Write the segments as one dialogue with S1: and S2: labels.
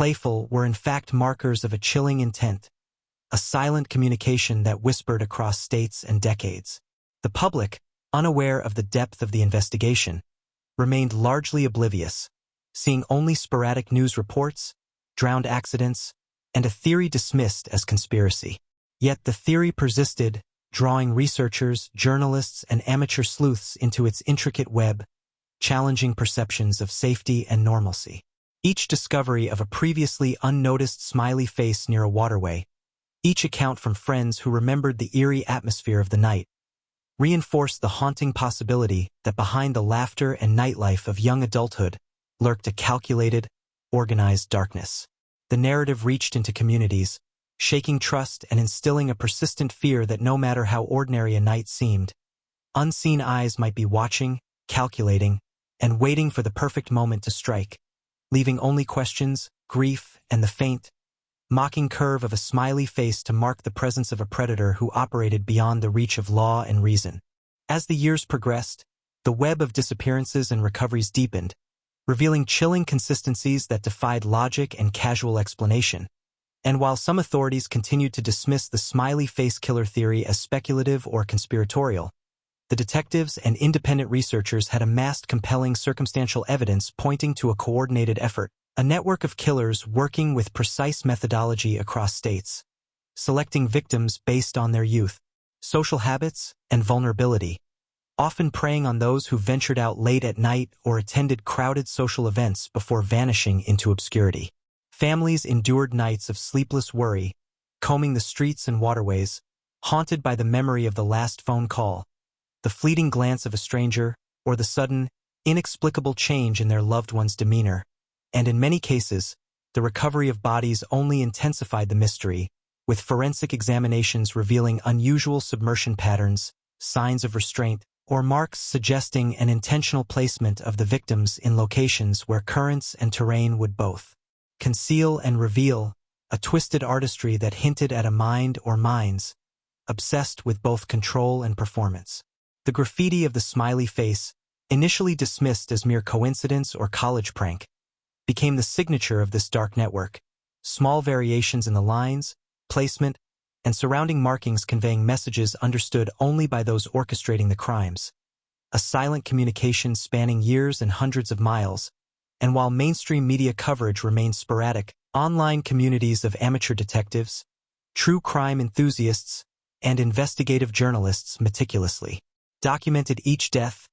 S1: playful, were in fact markers of a chilling intent, a silent communication that whispered across states and decades. The public, unaware of the depth of the investigation, remained largely oblivious, seeing only sporadic news reports, drowned accidents, and a theory dismissed as conspiracy. Yet the theory persisted, drawing researchers, journalists, and amateur sleuths into its intricate web, challenging perceptions of safety and normalcy. Each discovery of a previously unnoticed smiley face near a waterway, each account from friends who remembered the eerie atmosphere of the night, reinforced the haunting possibility that behind the laughter and nightlife of young adulthood lurked a calculated, organized darkness. The narrative reached into communities, shaking trust and instilling a persistent fear that no matter how ordinary a night seemed, unseen eyes might be watching, calculating, and waiting for the perfect moment to strike, leaving only questions, grief, and the faint, mocking curve of a smiley face to mark the presence of a predator who operated beyond the reach of law and reason. As the years progressed, the web of disappearances and recoveries deepened, revealing chilling consistencies that defied logic and casual explanation. And while some authorities continued to dismiss the smiley face killer theory as speculative or conspiratorial, the detectives and independent researchers had amassed compelling circumstantial evidence pointing to a coordinated effort, a network of killers working with precise methodology across states, selecting victims based on their youth, social habits, and vulnerability, often preying on those who ventured out late at night or attended crowded social events before vanishing into obscurity. Families endured nights of sleepless worry, combing the streets and waterways, haunted by the memory of the last phone call, the fleeting glance of a stranger, or the sudden, inexplicable change in their loved one's demeanor. And in many cases, the recovery of bodies only intensified the mystery, with forensic examinations revealing unusual submersion patterns, signs of restraint, or marks suggesting an intentional placement of the victims in locations where currents and terrain would both conceal and reveal, a twisted artistry that hinted at a mind or minds obsessed with both control and performance. The graffiti of the smiley face, initially dismissed as mere coincidence or college prank, became the signature of this dark network, small variations in the lines, placement, and surrounding markings conveying messages understood only by those orchestrating the crimes. A silent communication spanning years and hundreds of miles, and while mainstream media coverage remained sporadic, online communities of amateur detectives, true crime enthusiasts, and investigative journalists meticulously documented each death,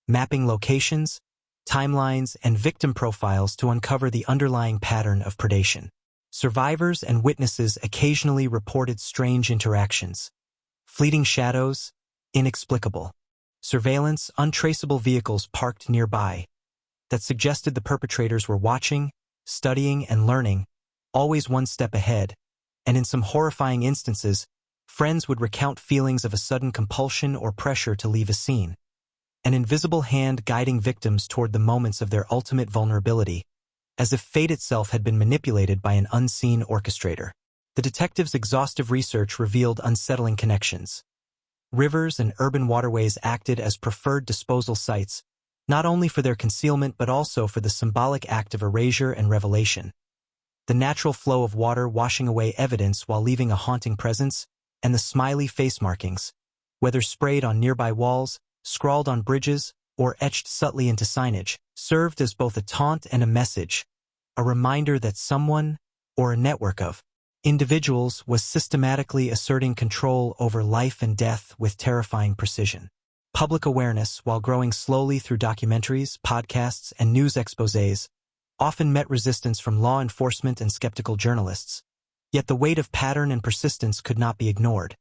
S1: mapping locations, timelines, and victim profiles to uncover the underlying pattern of predation. Survivors and witnesses occasionally reported strange interactions, fleeting shadows, inexplicable surveillance, untraceable vehicles parked nearby, that suggested the perpetrators were watching, studying, and learning, always one step ahead, and in some horrifying instances, friends would recount feelings of a sudden compulsion or pressure to leave a scene, an invisible hand guiding victims toward the moments of their ultimate vulnerability, as if fate itself had been manipulated by an unseen orchestrator. The detectives' exhaustive research revealed unsettling connections. Rivers and urban waterways acted as preferred disposal sites, not only for their concealment but also for the symbolic act of erasure and revelation. The natural flow of water washing away evidence while leaving a haunting presence, and the smiley face markings, whether sprayed on nearby walls, scrawled on bridges, or etched subtly into signage, served as both a taunt and a message, a reminder that someone, or a network of individuals, was systematically asserting control over life and death with terrifying precision. Public awareness, while growing slowly through documentaries, podcasts, and news exposés, often met resistance from law enforcement and skeptical journalists. Yet the weight of pattern and persistence could not be ignored.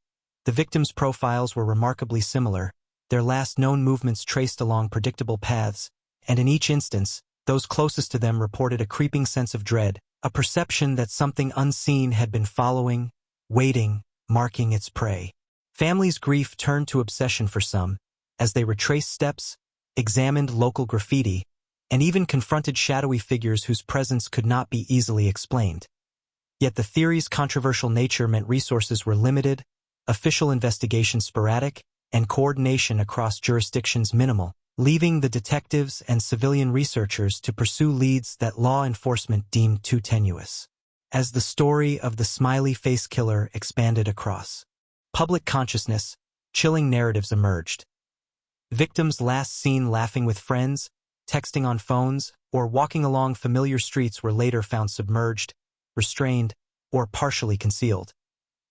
S1: The victims' profiles were remarkably similar, their last known movements traced along predictable paths, and in each instance, those closest to them reported a creeping sense of dread, a perception that something unseen had been following, waiting, marking its prey. Families' grief turned to obsession for some, as they retraced steps, examined local graffiti, and even confronted shadowy figures whose presence could not be easily explained. Yet the theory's controversial nature meant resources were limited, official investigations sporadic, and coordination across jurisdictions minimal, leaving the detectives and civilian researchers to pursue leads that law enforcement deemed too tenuous. As the story of the Smiley face killer expanded across public consciousness, chilling narratives emerged. Victims last seen laughing with friends, texting on phones, or walking along familiar streets were later found submerged, restrained, or partially concealed,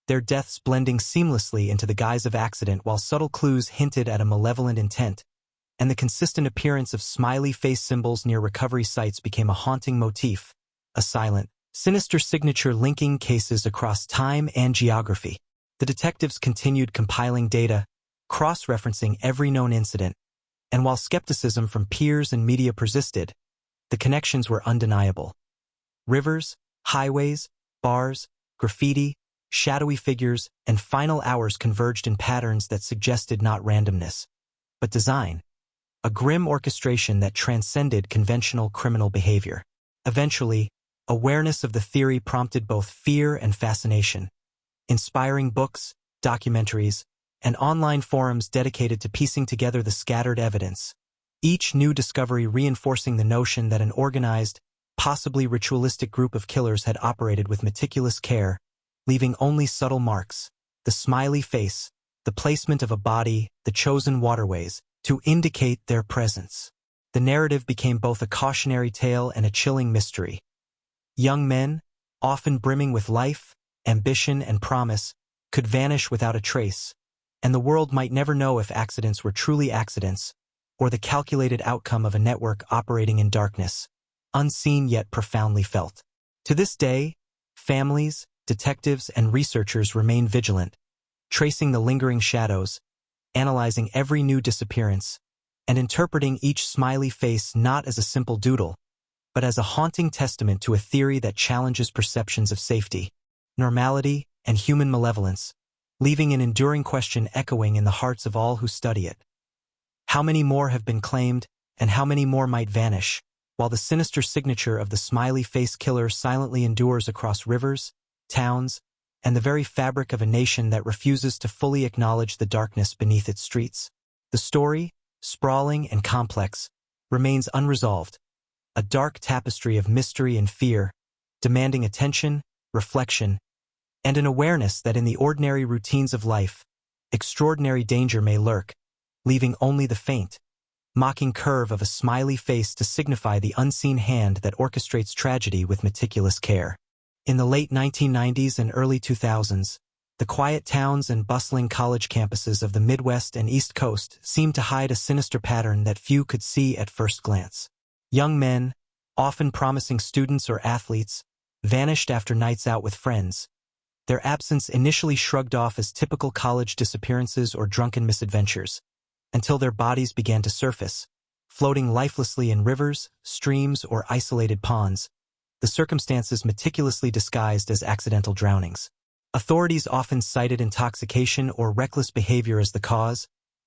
S1: their deaths blending seamlessly into the guise of accident while subtle clues hinted at a malevolent intent, and the consistent appearance of smiley face symbols near recovery sites became a haunting motif, a silent, sinister signature linking cases across time and geography. The detectives continued compiling data, cross-referencing every known incident, and while skepticism from peers and media persisted, the connections were undeniable. Rivers, highways, bars, graffiti, shadowy figures, and final hours converged in patterns that suggested not randomness, but design, a grim orchestration that transcended conventional criminal behavior. Eventually, awareness of the theory prompted both fear and fascination, inspiring books, documentaries, and online forums dedicated to piecing together the scattered evidence, each new discovery reinforcing the notion that an organized, possibly ritualistic group of killers had operated with meticulous care, leaving only subtle marks, the smiley face, the placement of a body, the chosen waterways, to indicate their presence. The narrative became both a cautionary tale and a chilling mystery. Young men, often brimming with life, ambition, and promise, could vanish without a trace, and the world might never know if accidents were truly accidents, or the calculated outcome of a network operating in darkness, unseen yet profoundly felt. To this day, families, detectives, and researchers remain vigilant, tracing the lingering shadows, analyzing every new disappearance, and interpreting each smiley face not as a simple doodle, but as a haunting testament to a theory that challenges perceptions of safety, normality, and human malevolence, leaving an enduring question echoing in the hearts of all who study it. How many more have been claimed, and how many more might vanish, while the sinister signature of the smiley face killer silently endures across rivers, towns, and the very fabric of a nation that refuses to fully acknowledge the darkness beneath its streets? The story, sprawling and complex, remains unresolved, a dark tapestry of mystery and fear, demanding attention, reflection, and an awareness that in the ordinary routines of life, extraordinary danger may lurk, leaving only the faint, mocking curve of a smiley face to signify the unseen hand that orchestrates tragedy with meticulous care. In the late 1990s and early 2000s, the quiet towns and bustling college campuses of the Midwest and East Coast seemed to hide a sinister pattern that few could see at first glance. Young men, often promising students or athletes, vanished after nights out with friends, their absence initially shrugged off as typical college disappearances or drunken misadventures, until their bodies began to surface, floating lifelessly in rivers, streams, or isolated ponds, the circumstances meticulously disguised as accidental drownings. Authorities often cited intoxication or reckless behavior as the cause,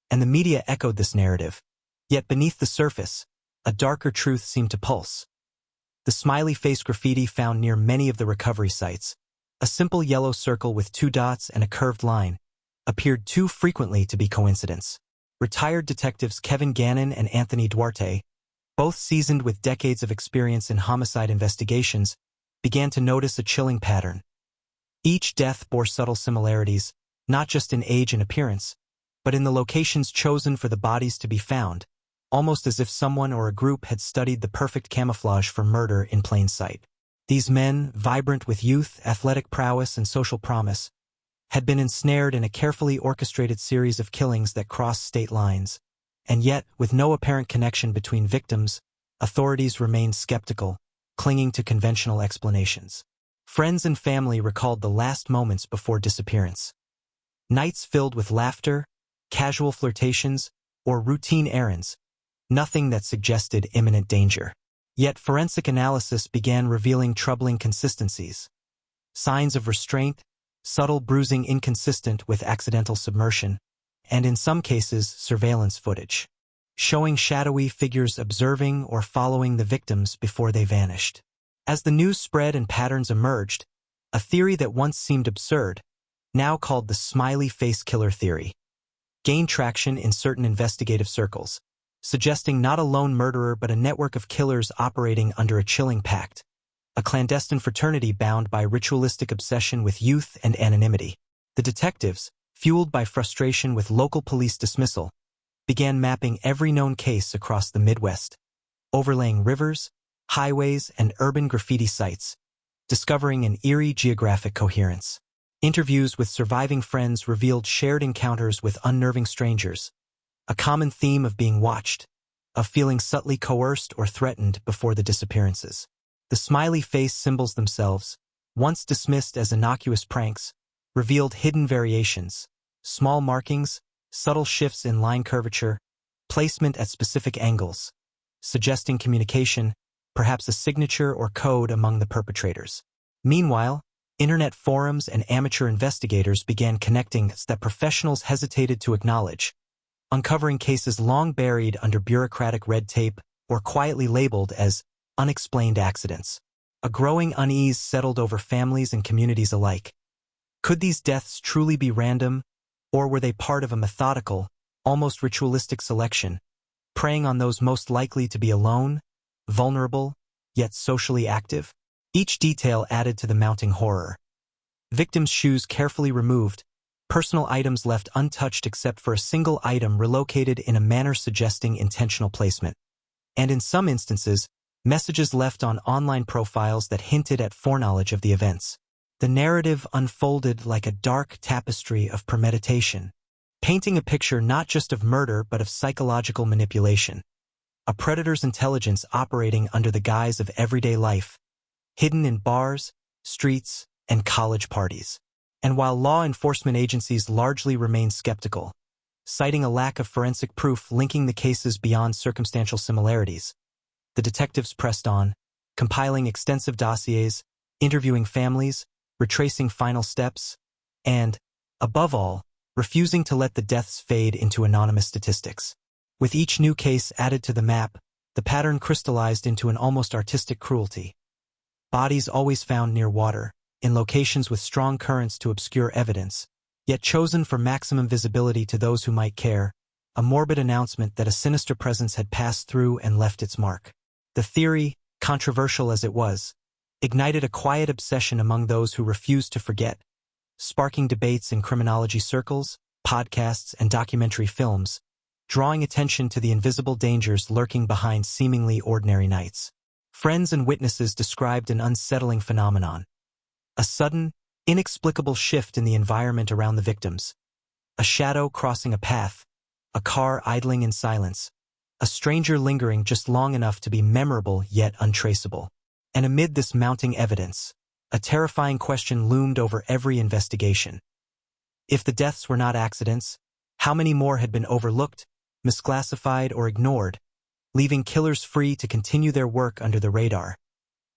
S1: and the media echoed this narrative. Yet beneath the surface, a darker truth seemed to pulse. The smiley face graffiti found near many of the recovery sites, a simple yellow circle with 2 dots and a curved line, appeared too frequently to be coincidence. Retired detectives Kevin Gannon and Anthony Duarte, both seasoned with decades of experience in homicide investigations, began to notice a chilling pattern. Each death bore subtle similarities, not just in age and appearance, but in the locations chosen for the bodies to be found, almost as if someone or a group had studied the perfect camouflage for murder in plain sight. These men, vibrant with youth, athletic prowess, and social promise, had been ensnared in a carefully orchestrated series of killings that crossed state lines, and yet, with no apparent connection between victims, authorities remained skeptical, clinging to conventional explanations. Friends and family recalled the last moments before disappearance. Nights filled with laughter, casual flirtations, or routine errands, nothing that suggested imminent danger. Yet forensic analysis began revealing troubling consistencies. Signs of restraint, subtle bruising inconsistent with accidental submersion, and in some cases surveillance footage, showing shadowy figures observing or following the victims before they vanished. As the news spread and patterns emerged, a theory that once seemed absurd, now called the smiley face killer theory, gained traction in certain investigative circles, suggesting not a lone murderer but a network of killers operating under a chilling pact, a clandestine fraternity bound by ritualistic obsession with youth and anonymity. The detectives, fueled by frustration with local police dismissal, began mapping every known case across the Midwest, overlaying rivers, highways, and urban graffiti sites, discovering an eerie geographic coherence. Interviews with surviving friends revealed shared encounters with unnerving strangers, a common theme of being watched, of feeling subtly coerced or threatened before the disappearances. The smiley face symbols themselves, once dismissed as innocuous pranks, revealed hidden variations, small markings, subtle shifts in line curvature, placement at specific angles, suggesting communication, perhaps a signature or code among the perpetrators. Meanwhile, internet forums and amateur investigators began connecting that professionals hesitated to acknowledge, uncovering cases long buried under bureaucratic red tape or quietly labeled as unexplained accidents. A growing unease settled over families and communities alike. Could these deaths truly be random, or were they part of a methodical, almost ritualistic selection, preying on those most likely to be alone, vulnerable, yet socially active? Each detail added to the mounting horror. Victims' shoes carefully removed, personal items left untouched except for a single item relocated in a manner suggesting intentional placement. And in some instances, messages left on online profiles that hinted at foreknowledge of the events. The narrative unfolded like a dark tapestry of premeditation, painting a picture not just of murder but of psychological manipulation, a predator's intelligence operating under the guise of everyday life, hidden in bars, streets, and college parties. And while law enforcement agencies largely remain skeptical, citing a lack of forensic proof linking the cases beyond circumstantial similarities, the detectives pressed on, compiling extensive dossiers, interviewing families, retracing final steps, and, above all, refusing to let the deaths fade into anonymous statistics. With each new case added to the map, the pattern crystallized into an almost artistic cruelty. Bodies always found near water, in locations with strong currents to obscure evidence, yet chosen for maximum visibility to those who might care, a morbid announcement that a sinister presence had passed through and left its mark. The theory, controversial as it was, ignited a quiet obsession among those who refused to forget, sparking debates in criminology circles, podcasts, and documentary films, drawing attention to the invisible dangers lurking behind seemingly ordinary nights. Friends and witnesses described an unsettling phenomenon, a sudden, inexplicable shift in the environment around the victims, a shadow crossing a path, a car idling in silence, a stranger lingering just long enough to be memorable yet untraceable. And amid this mounting evidence, a terrifying question loomed over every investigation. If the deaths were not accidents, how many more had been overlooked, misclassified, or ignored, leaving killers free to continue their work under the radar,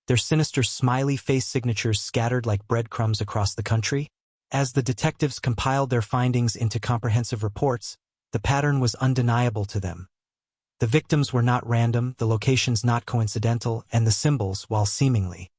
S1: their sinister smiley face signatures scattered like breadcrumbs across the country? As the detectives compiled their findings into comprehensive reports, the pattern was undeniable to them. The victims were not random, the locations not coincidental, and the symbols, while seemingly